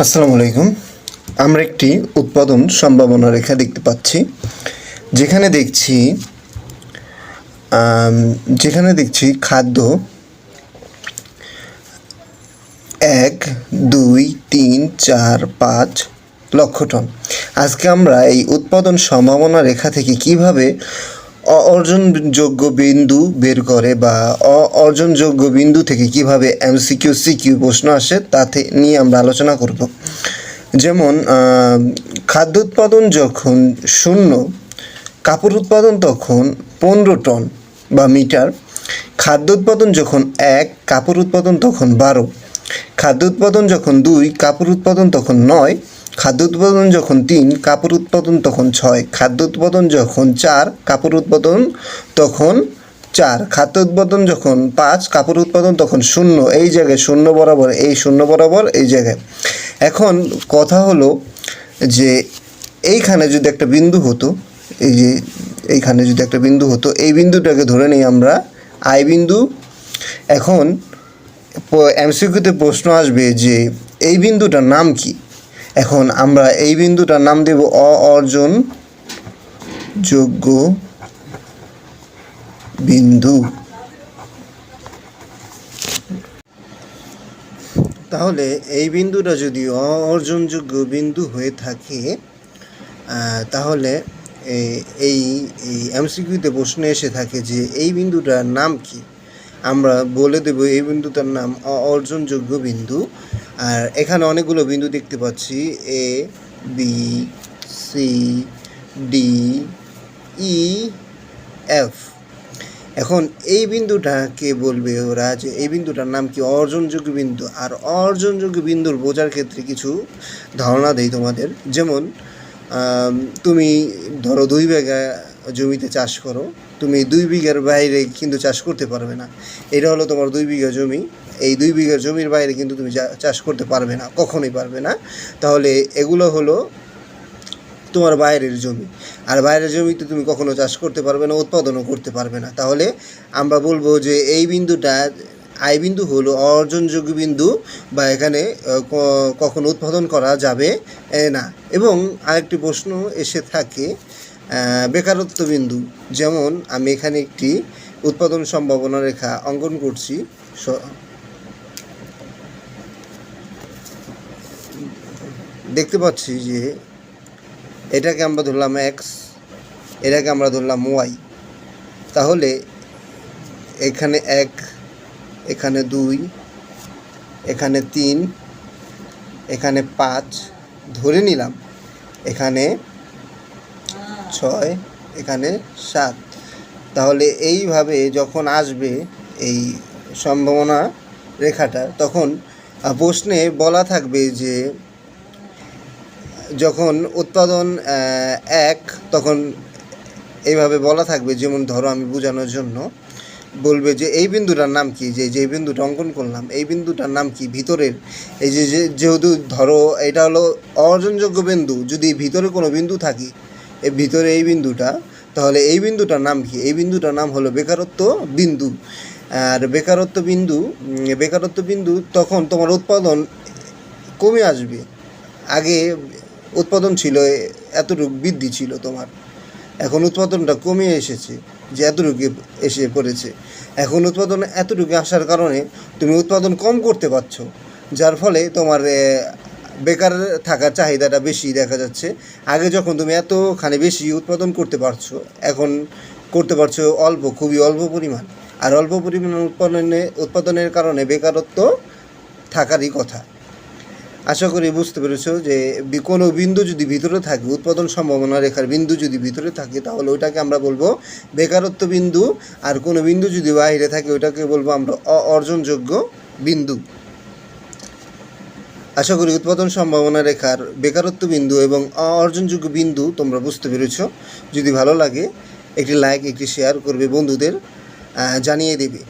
আসসালামু আলাইকুম। আমরা একটি উৎপাদন সম্ভাবনা রেখা দেখতে পাচ্ছি, যেখানে দেখছি খাদ্য 1, 2, 3, 4, 5 লক্ষ টন। আজকে আমরা এই উৎপাদন সম্ভাবনা রেখা থেকে কিভাবে অর্জনযোগ্য বিন্দু বের করে বা অর্জনযোগ্য বিন্দু থেকে কিভাবে এমসিকিউ সিকিউ প্রশ্ন আসে তাতে নিয়ে আমরা আলোচনা করব। যেমন খাদ্য উৎপাদন যখন 0, কাপড় উৎপাদন তখন 15 টন বা মিটার। খাদ্য উৎপাদন যখন 1, কাপড় উৎপাদন তখন 12। খাদ্য উৎপাদন যখন 2, কাপড় উৎপাদন তখন 9। খাদ্য উৎপাদন যখন 3, কাপড় উৎপাদন তখন 6। খাদ্য উৎপাদন যখন 4, কাপড় উৎপাদন তখন 4। খাদ্য উৎপাদন যখন 5, কাপড় উৎপাদন তখন 0। এই জায়গায় 0 বরাবর, এই 0 বরাবর এই জায়গায়। এখন কথা হলো যে এইখানে যদি একটা বিন্দু হতো, এই যে এইখানে যদি একটা বিন্দু হতো, এই বিন্দুটাকে ধরে নিই আমরা আই বিন্দু। এখন এমসিকিউতে প্রশ্ন আসবে যে এই বিন্দুটার নাম কি। এখন আমরা এই বিন্দুটার নাম দেব অর্জনযোগ্য বিন্দু। তাহলে এই বিন্দুটা যদি অর্জনযোগ্য বিন্দু হয়ে থাকে, তাহলে এই এমসিকিউতে প্রশ্ন এসে থাকে যে এই বিন্দুটার নাম কি। আমরা বলে দেব এই বিন্দুটার নাম অর্জনযোগ্য বিন্দু। আর এখানে অনেকগুলো বিন্দু দেখতে পাচ্ছি, এ, বি, সি, ডি, ই, এফ। এখন এই বিন্দুটাকে বলবে ওরা যে এই বিন্দুটার নাম কি, অর্জনযোগ্য বিন্দু। আর অর্জনযোগ্য বিন্দুর বোঝার ক্ষেত্রে কিছু ধারণা দেই তোমাদের। যেমন তুমি ধরো 2 বিঘা জমিতে চাষ করো, তুমি 2 বিঘার বাইরে কিন্তু চাষ করতে পারবে না। এটা হলো তোমার 2 বিঘা জমি। এই 2 বিঘা জমির বাইরে কিন্তু তুমি চাষ করতে পারবে না, কখনোই পারবে না। তাহলে এগুলো হলো তোমার বাইরের জমি। আর বাইরের জমিতে তুমি কখনো চাষ করতে পারবে না, উৎপাদনও করতে পারবে না। তাহলে আমরা বলবো যে এই বিন্দুটা আই বিন্দু হলো অর্জনযোগ্য বিন্দু, বা এখানে কখনো উৎপাদন করা যাবে না। এবং আরেকটি প্রশ্ন এসে থাকে বেকারত্ব বিন্দু। যেমন আমি এখানে একটি উৎপাদন সম্ভাবনা রেখা অঙ্কন করছি। দেখতে পাচ্ছি যে এটাকে আমরা ধরলাম এক্স, এটাকে আমরা ধরলাম ওয়াই। তাহলে এখানে 1, এখানে 2, এখানে 3, এখানে 5 ধরে নিলাম, এখানে 6, এখানে 7। তাহলে এইভাবে যখন আসবে এই সম্ভাবনা রেখাটা, তখন প্রশ্নে বলা থাকবে যে যখন উৎপাদন 1, তখন এইভাবে বলা থাকবে। যেমন ধরো আমি বোঝানোর জন্য বলবে যে এই বিন্দুটার নাম কি, যে বিন্দুটা অঙ্কন করলাম এই বিন্দুটার নাম কি ভিতরের। এই যেহেতু ধরো এটা হলো অর্জনযোগ্য বিন্দু, যদি ভিতরে কোনো বিন্দু থাকে এই ভিতরে এই বিন্দুটা, তাহলে এই বিন্দুটার নাম কি, এই বিন্দুটার নাম হলো বেকারত্ব বিন্দু। আর বেকারত্ব বিন্দু তখন তোমার উৎপাদন কমে আসবে। আগে উৎপাদন ছিল এতটুকু, বৃদ্ধি ছিল তোমার, এখন উৎপাদনটা কমে এসেছে, যে এতটুকু এসে পড়েছে। এখন উৎপাদন এতটুকু আসার কারণে তুমি উৎপাদন কম করতে পারছো, যার ফলে তোমার বেকার থাকার চাহিদাটা বেশি দেখা যাচ্ছে। আগে যখন তুমি এতখানি বেশি উৎপাদন করতে পারছো, এখন করতে পারছো অল্প, খুবই অল্প পরিমাণ। আর অল্প পরিমাণ উৎপাদনের কারণে বেকারত্ব থাকারই কথা। আশা করি বুঝতে পেরেছো যে কোনো বিন্দু যদি ভিতরে থাকে, উৎপাদন সম্ভাবনা রেখার বিন্দু যদি ভিতরে থাকে, তাহলে ওইটাকে আমরা বলবো বেকারত্ব বিন্দু। আর কোনো বিন্দু যদি বাইরে থাকে, ওইটাকে বলবো আমরা অর্জনযোগ্য বিন্দু। আশা করি উৎপাদন সম্ভাবনা রেখার বেকারত্ব বিন্দু এবং অর্জনযোগ্য বিন্দু তোমরা বুঝতে পেরেছো। যদি ভালো লাগে একটি লাইক, একটি শেয়ার করবে, বন্ধুদের জানিয়ে দেবে।